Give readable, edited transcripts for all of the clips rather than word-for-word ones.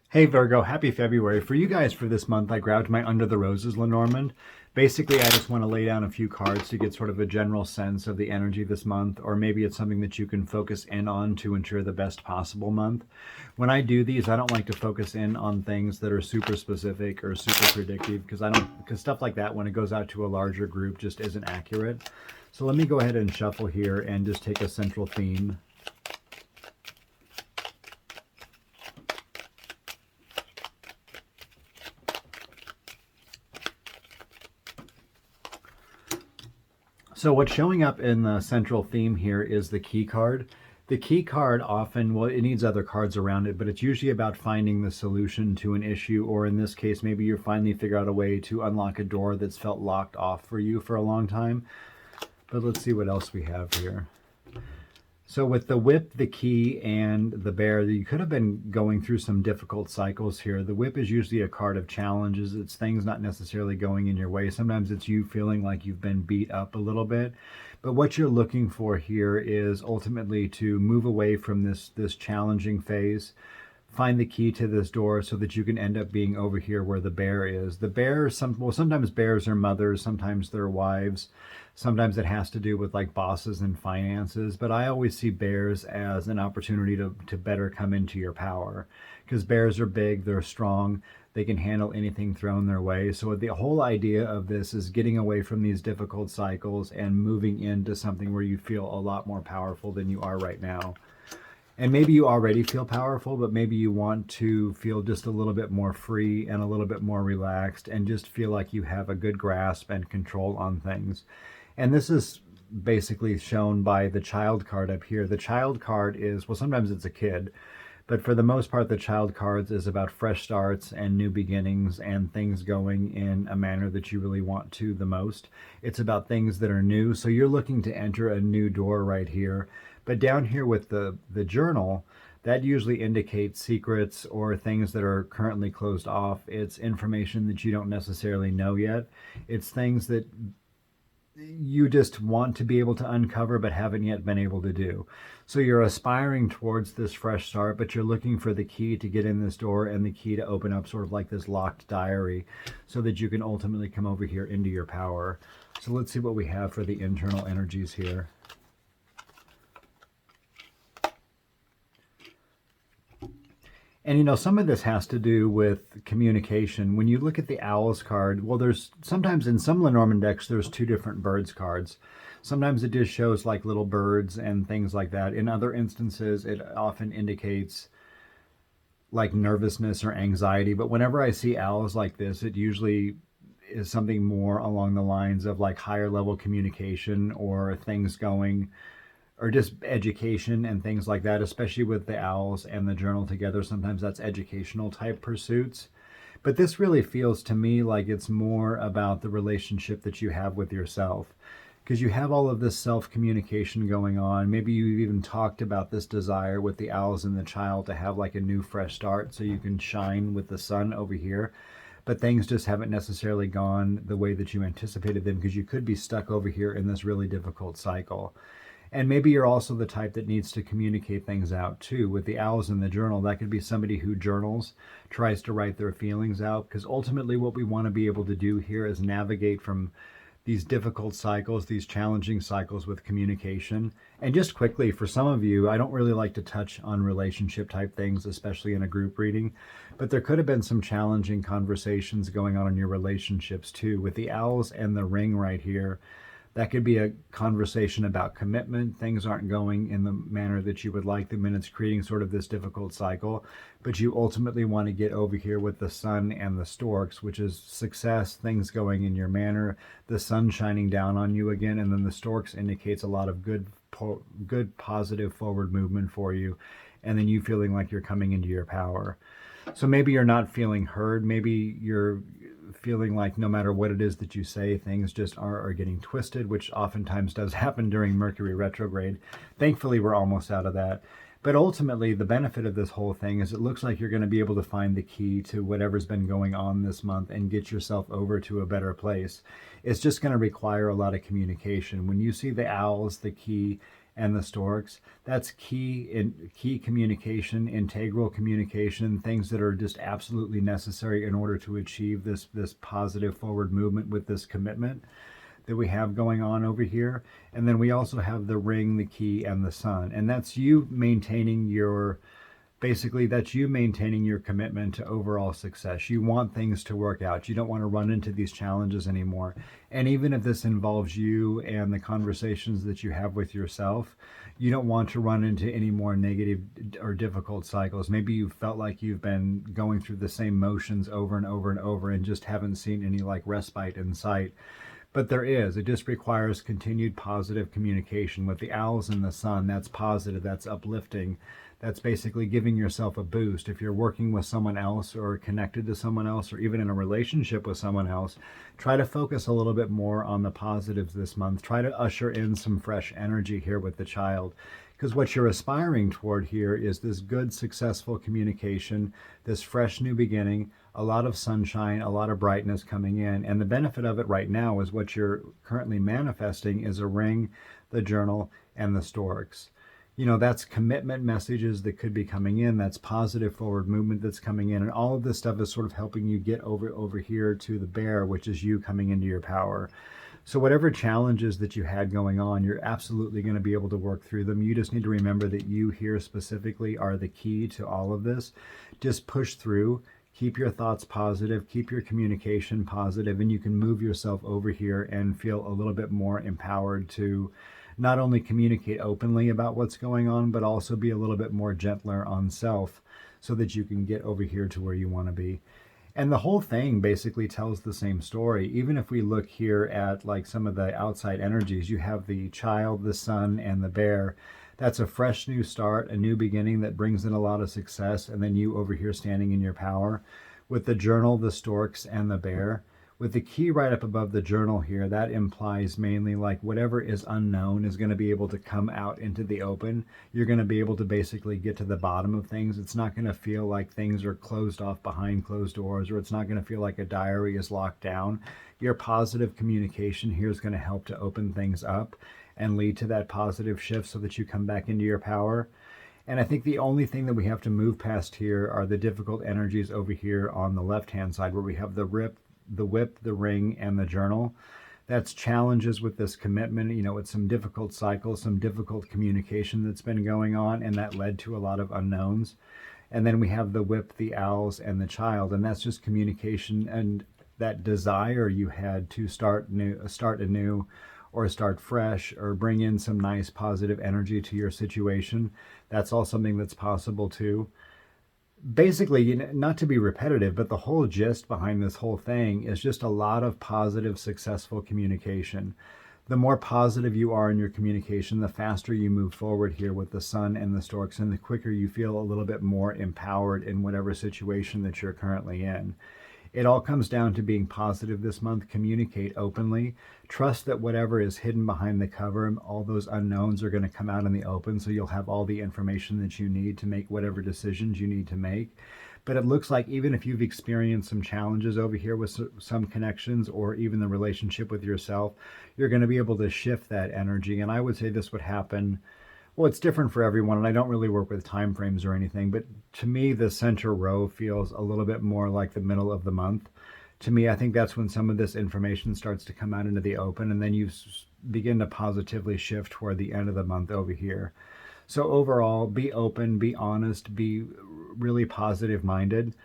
Hey Virgo, happy February. For you guys for this month, I grabbed my Under the Roses Lenormand. Basically, I just want to lay down a few cards to get sort of a general sense of the energy this month, or maybe it's something that you can focus in on to ensure the best possible month. When I do these, I don't like to focus in on things that are super specific or super predictive because stuff like that, when it goes out to a larger group, just isn't accurate. So let me go ahead and shuffle here and just take a central theme. So what's showing up in the central theme here is the key card. The key card often, well, it needs other cards around it, but it's usually about finding the solution to an issue, or in this case, maybe you're finally figure out a way to unlock a door that's felt locked off for you for a long time. But let's see what else we have here. So with the whip, the key, and the bear, you could have been going through some difficult cycles here. The whip is usually a card of challenges. It's things not necessarily going in your way. Sometimes it's you feeling like you've been beat up a little bit. But what you're looking for here is ultimately to move away from this challenging phase, find the key to this door so that you can end up being over here where the bear is. The bear, sometimes bears are mothers, sometimes they're wives. Sometimes it has to do with like bosses and finances, but I always see bears as an opportunity to better come into your power, because bears are big, they're strong, they can handle anything thrown their way. So the whole idea of this is getting away from these difficult cycles and moving into something where you feel a lot more powerful than you are right now. And maybe you already feel powerful, but maybe you want to feel just a little bit more free and a little bit more relaxed and just feel like you have a good grasp and control on things. And this is basically shown by the child card up here. The child card is, well, sometimes it's a kid, but for the most part, the child cards is about fresh starts and new beginnings and things going in a manner that you really want to the most. It's about things that are new. So you're looking to enter a new door right here. But down here with the journal, that usually indicates secrets or things that are currently closed off. It's information that you don't necessarily know yet. It's things that you just want to be able to uncover but haven't yet been able to do. So you're aspiring towards this fresh start, but you're looking for the key to get in this door and the key to open up sort of like this locked diary so that you can ultimately come over here into your power. So let's see what we have for the internal energies here. And you know, some of this has to do with communication. When you look at the Owls card, well, there's sometimes in some Lenormand decks, there's two different birds cards. Sometimes it just shows like little birds and things like that. In other instances, it often indicates like nervousness or anxiety. But whenever I see owls like this, it usually is something more along the lines of like higher level communication or things going, or just education and things like that, especially with the owls and the journal together. Sometimes that's educational type pursuits. But this really feels to me like it's more about the relationship that you have with yourself, because you have all of this self-communication going on. Maybe you've even talked about this desire with the owls and the child to have like a new fresh start so you can shine with the sun over here. But things just haven't necessarily gone the way that you anticipated them, because you could be stuck over here in this really difficult cycle. And maybe you're also the type that needs to communicate things out too. With the owls in the journal, that could be somebody who journals, tries to write their feelings out, because ultimately what we want to be able to do here is navigate from these difficult cycles, these challenging cycles with communication. And just quickly, for some of you, I don't really like to touch on relationship type things, especially in a group reading, but there could have been some challenging conversations going on in your relationships too. With the owls and the ring right here, that could be a conversation about commitment. Things aren't going in the manner that you would like them, and it's creating sort of this difficult cycle. But you ultimately want to get over here with the sun and the storks, which is success, things going in your manner, the sun shining down on you again, and then the storks indicates a lot of good positive forward movement for you, and then you feeling like you're coming into your power. So maybe you're not feeling heard. Maybe you're feeling like no matter what it is that you say, things just are getting twisted, which oftentimes does happen during Mercury retrograde. Thankfully, we're almost out of that. But ultimately, the benefit of this whole thing is it looks like you're going to be able to find the key to whatever's been going on this month and get yourself over to a better place. It's just going to require a lot of communication. When you see the owls, the key, and the storks. That's key communication, integral communication, things that are just absolutely necessary in order to achieve this positive forward movement with this commitment that we have going on over here. And then we also have the ring, the key, and the sun. And that's you maintaining your that's you maintaining your commitment to overall success. You want things to work out. You don't want to run into these challenges anymore. And even if this involves you and the conversations that you have with yourself, you don't want to run into any more negative or difficult cycles. Maybe you felt like you've been going through the same motions over and over and over and just haven't seen any like respite in sight. But there is. It just requires continued positive communication with the owls and the sun. That's positive. That's uplifting. That's basically giving yourself a boost. If you're working with someone else or connected to someone else or even in a relationship with someone else, try to focus a little bit more on the positives this month. Try to usher in some fresh energy here with the child. Because what you're aspiring toward here is this good, successful communication, this fresh new beginning, a lot of sunshine, a lot of brightness coming in. And the benefit of it right now is what you're currently manifesting is a ring, the journal, and the storks. That's commitment messages that could be coming in. That's positive forward movement that's coming in. And all of this stuff is sort of helping you get over here to the bear, which is you coming into your power. So whatever challenges that you had going on, you're absolutely going to be able to work through them. You just need to remember that you here specifically are the key to all of this. Just push through. Keep your thoughts positive. Keep your communication positive, and you can move yourself over here and feel a little bit more empowered to not only communicate openly about what's going on, but also be a little bit more gentler on self so that you can get over here to where you want to be. And the whole thing basically tells the same story. Even if we look here at like some of the outside energies, you have the child, the sun, and the bear. That's a fresh new start, a new beginning that brings in a lot of success. And then you over here standing in your power with the journal, the storks, and the bear. With the key right up above the journal here, that implies mainly like whatever is unknown is going to be able to come out into the open. You're going to be able to basically get to the bottom of things. It's not going to feel like things are closed off behind closed doors, or it's not going to feel like a diary is locked down. Your positive communication here is going to help to open things up and lead to that positive shift so that you come back into your power. And I think the only thing that we have to move past here are the difficult energies over here on the left-hand side where we have the whip, the ring, and the journal. That's challenges with this commitment, it's some difficult cycles, some difficult communication that's been going on, and that led to a lot of unknowns. And then we have the whip, the owls, and the child, and that's just communication and that desire you had to start anew, or start fresh, or bring in some nice positive energy to your situation. That's all something that's possible too. Basically, not to be repetitive, but the whole gist behind this whole thing is just a lot of positive, successful communication. The more positive you are in your communication, the faster you move forward here with the sun and the storks, and the quicker you feel a little bit more empowered in whatever situation that you're currently in. It all comes down to being positive this month. Communicate openly. Trust that whatever is hidden behind the cover, all those unknowns are going to come out in the open, so you'll have all the information that you need to make whatever decisions you need to make. But it looks like even if you've experienced some challenges over here with some connections or even the relationship with yourself, you're going to be able to shift that energy. And I would say this would happen. Well, it's different for everyone, and I don't really work with time frames or anything, but to me, the center row feels a little bit more like the middle of the month. To me, I think that's when some of this information starts to come out into the open, and then you begin to positively shift toward the end of the month over here. So overall, be open, be honest, be really positive-minded.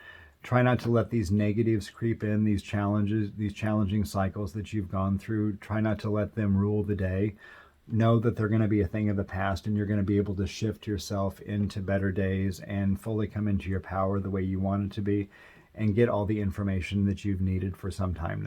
Try not to let these negatives creep in, these challenges, these challenging cycles that you've gone through. Try not to let them rule the day. Know that they're going to be a thing of the past, and you're going to be able to shift yourself into better days and fully come into your power the way you want it to be and get all the information that you've needed for some time now.